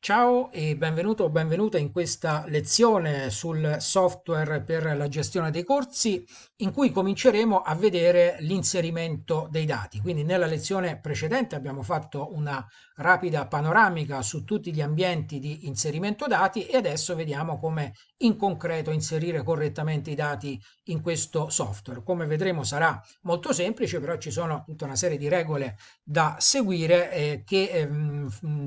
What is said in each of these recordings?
Ciao e benvenuto o benvenuta in questa lezione sul software per la gestione dei corsi in cui cominceremo a vedere l'inserimento dei dati. Quindi nella lezione precedente abbiamo fatto una rapida panoramica su tutti gli ambienti di inserimento dati e adesso vediamo come in concreto inserire correttamente i dati in questo software. Come vedremo sarà molto semplice, però ci sono tutta una serie di regole da seguire che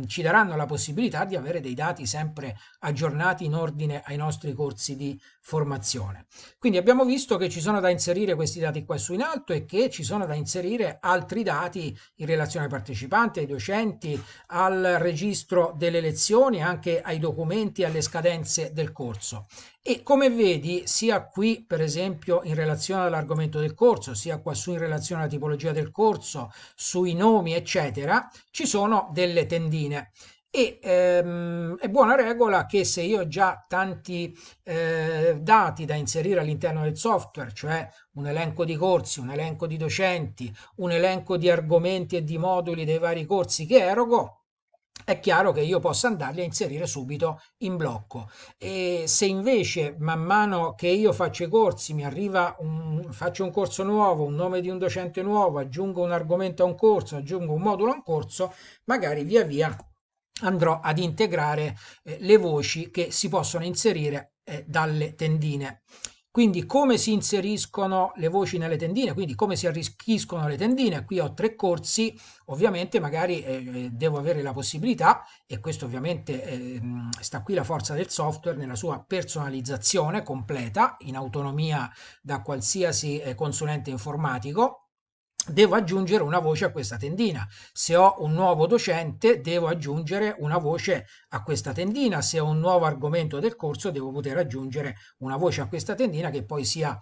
ci daranno la possibilità di avere dei dati sempre aggiornati in ordine ai nostri corsi di formazione. Quindi abbiamo visto che ci sono da inserire questi dati qua su in alto e che ci sono da inserire altri dati in relazione ai partecipanti, ai docenti, al registro delle lezioni, anche ai documenti e alle scadenze del corso. E come vedi, sia qui per esempio in relazione all'argomento del corso, sia qua su in relazione alla tipologia del corso, sui nomi, eccetera, ci sono delle tendine. E è buona regola che se io ho già tanti dati da inserire all'interno del software, cioè un elenco di corsi, un elenco di docenti, un elenco di argomenti e di moduli dei vari corsi che erogo, è chiaro che io posso andarli a inserire subito in blocco. E se invece man mano che io faccio i corsi mi arriva faccio un corso nuovo, un nome di un docente nuovo, aggiungo un argomento a un corso, aggiungo un modulo a un corso, magari via via andrò ad integrare le voci che si possono inserire dalle tendine. Quindi come si inseriscono le voci nelle tendine, quindi come si arricchiscono le tendine. Qui ho tre corsi, ovviamente magari devo avere la possibilità, e questo ovviamente sta qui la forza del software nella sua personalizzazione completa, in autonomia da qualsiasi consulente informatico. Devo aggiungere una voce a questa tendina. Se ho un nuovo docente, devo aggiungere una voce a questa tendina. Se ho un nuovo argomento del corso, devo poter aggiungere una voce a questa tendina che poi sia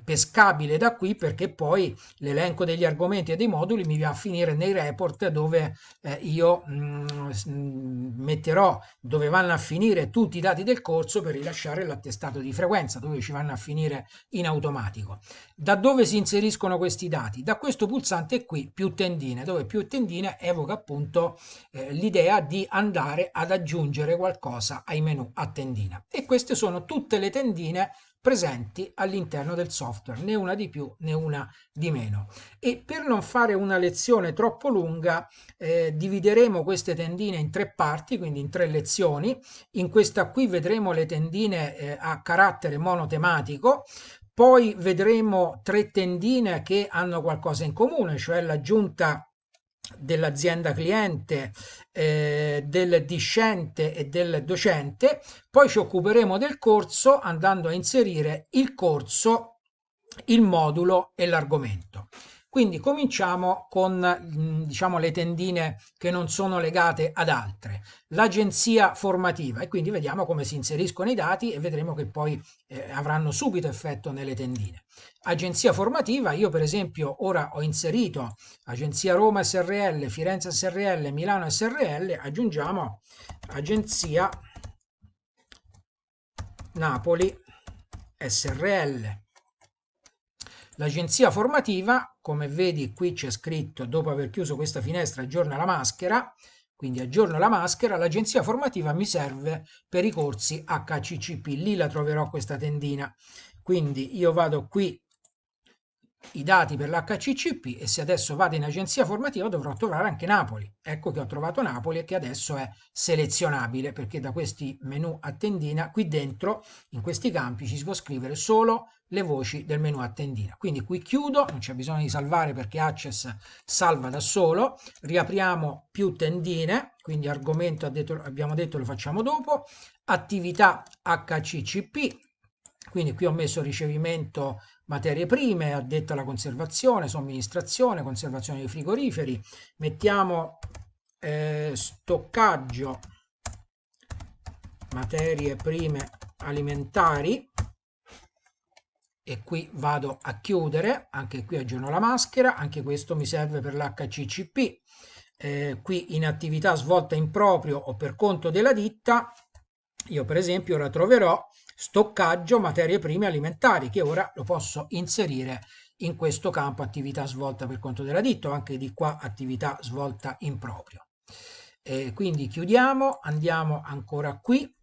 pescabile da qui, perché poi l'elenco degli argomenti e dei moduli mi va a finire nei report dove io metterò dove vanno a finire tutti i dati del corso per rilasciare l'attestato di frequenza, dove ci vanno a finire in automatico. Da dove si inseriscono questi dati? Da questo pulsante qui, più tendine, dove più tendine evoca appunto l'idea di andare ad aggiungere qualcosa ai menu a tendina. E queste sono tutte le tendine presenti all'interno del software, né una di più né una di meno. E per non fare una lezione troppo lunga, divideremo queste tendine in tre parti, quindi in tre lezioni. In questa qui vedremo le tendine a carattere monotematico, poi vedremo tre tendine che hanno qualcosa in comune, cioè l'aggiunta dell'azienda cliente, del discente e del docente. Poi ci occuperemo del corso andando a inserire il corso, il modulo e l'argomento. Quindi cominciamo con diciamo le tendine che non sono legate ad altre, l'agenzia formativa, e quindi vediamo come si inseriscono i dati e vedremo che poi avranno subito effetto nelle tendine. Agenzia formativa, io per esempio ora ho inserito Agenzia Roma SRL, Firenze SRL, Milano SRL, aggiungiamo Agenzia Napoli SRL. L'agenzia formativa, come vedi qui c'è scritto, dopo aver chiuso questa finestra, aggiorna la maschera, quindi aggiorno la maschera. L'agenzia formativa mi serve per i corsi HCCP, lì la troverò questa tendina. Quindi io vado qui, i dati per l'HCCP, e se adesso vado in agenzia formativa dovrò trovare anche Napoli. Ecco che ho trovato Napoli e che adesso è selezionabile, perché da questi menu a tendina qui dentro, in questi campi, ci si può scrivere solo le voci del menu a tendina. Quindi qui chiudo, non c'è bisogno di salvare perché Access salva da solo. Riapriamo più tendine, quindi argomento abbiamo detto lo facciamo dopo, attività HCCP, quindi qui ho messo ricevimento materie prime, addetto alla conservazione, somministrazione, conservazione dei frigoriferi. Mettiamo stoccaggio materie prime alimentari, e qui vado a chiudere. Anche qui aggiorno la maschera, anche questo mi serve per l'HCCP. Qui in attività svolta in proprio o per conto della ditta, io per esempio ora troverò stoccaggio materie prime alimentari, che ora lo posso inserire in questo campo attività svolta per conto della ditta, o anche di qua attività svolta in proprio. quindi chiudiamo, andiamo ancora qui,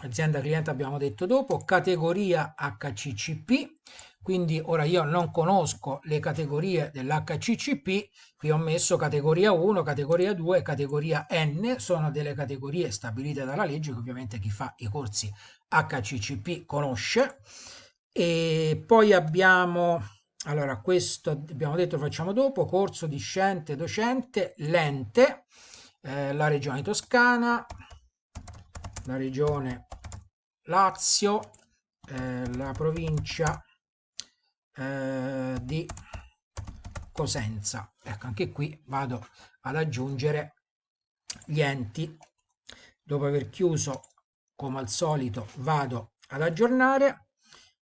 azienda cliente abbiamo detto dopo, categoria HCCP, quindi ora io non conosco le categorie dell'HCCP, qui ho messo categoria 1, categoria 2 e categoria N, sono delle categorie stabilite dalla legge che ovviamente chi fa i corsi HCCP conosce. E poi abbiamo, allora questo abbiamo detto lo facciamo dopo, corso discente, docente, l'ente, la regione Toscana, la regione Lazio, la provincia di Cosenza. Ecco, anche qui vado ad aggiungere gli enti. Dopo aver chiuso, come al solito, vado ad aggiornare.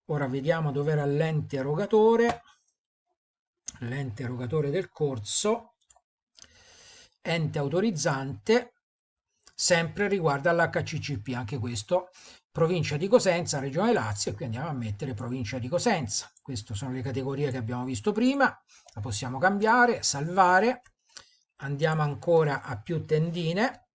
Ora vediamo dove era l'ente erogatore del corso, ente autorizzante, sempre riguarda l'HCCP, anche questo, provincia di Cosenza, regione Lazio, e qui andiamo a mettere provincia di Cosenza. Queste sono le categorie che abbiamo visto prima, la possiamo cambiare, salvare, andiamo ancora a più tendine,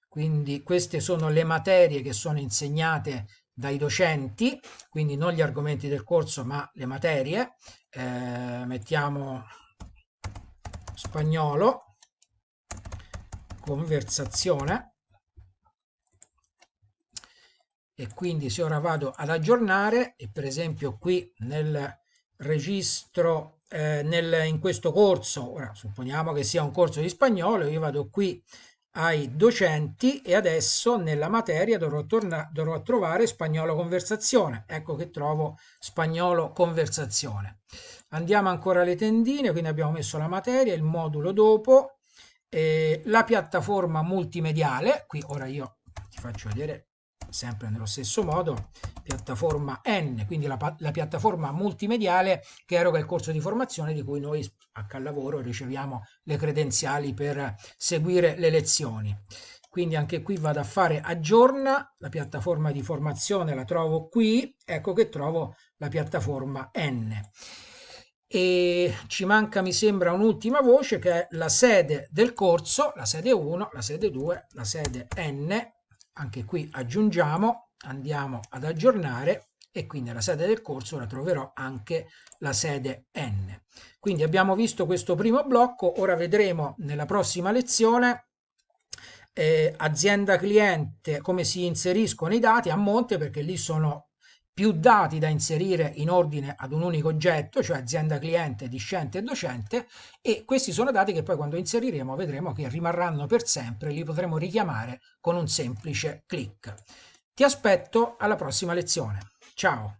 quindi queste sono le materie che sono insegnate dai docenti, quindi non gli argomenti del corso ma le materie. Mettiamo spagnolo, conversazione, e quindi se ora vado ad aggiornare e per esempio qui nel registro in questo corso, ora supponiamo che sia un corso di spagnolo, io vado qui ai docenti e adesso nella materia dovrò trovare spagnolo conversazione. Ecco che trovo spagnolo conversazione. Andiamo ancora alle tendine, quindi abbiamo messo la materia, il modulo dopo, la piattaforma multimediale, qui ora io ti faccio vedere sempre nello stesso modo, piattaforma N, quindi la piattaforma multimediale che eroga il corso di formazione di cui noi H al lavoro riceviamo le credenziali per seguire le lezioni. Quindi anche qui vado a fare aggiorna, la piattaforma di formazione la trovo qui, ecco che trovo la piattaforma N. E ci manca, mi sembra, un'ultima voce che è la sede del corso, la sede 1, la sede 2, la sede N. Anche qui aggiungiamo, andiamo ad aggiornare e qui nella sede del corso ora troverò anche la sede N. Quindi abbiamo visto questo primo blocco, ora vedremo nella prossima lezione azienda cliente, come si inseriscono i dati a monte, perché lì sono più dati da inserire in ordine ad un unico oggetto, cioè azienda cliente, discente e docente, e questi sono dati che poi quando inseriremo vedremo che rimarranno per sempre, li potremo richiamare con un semplice clic. Ti aspetto alla prossima lezione. Ciao!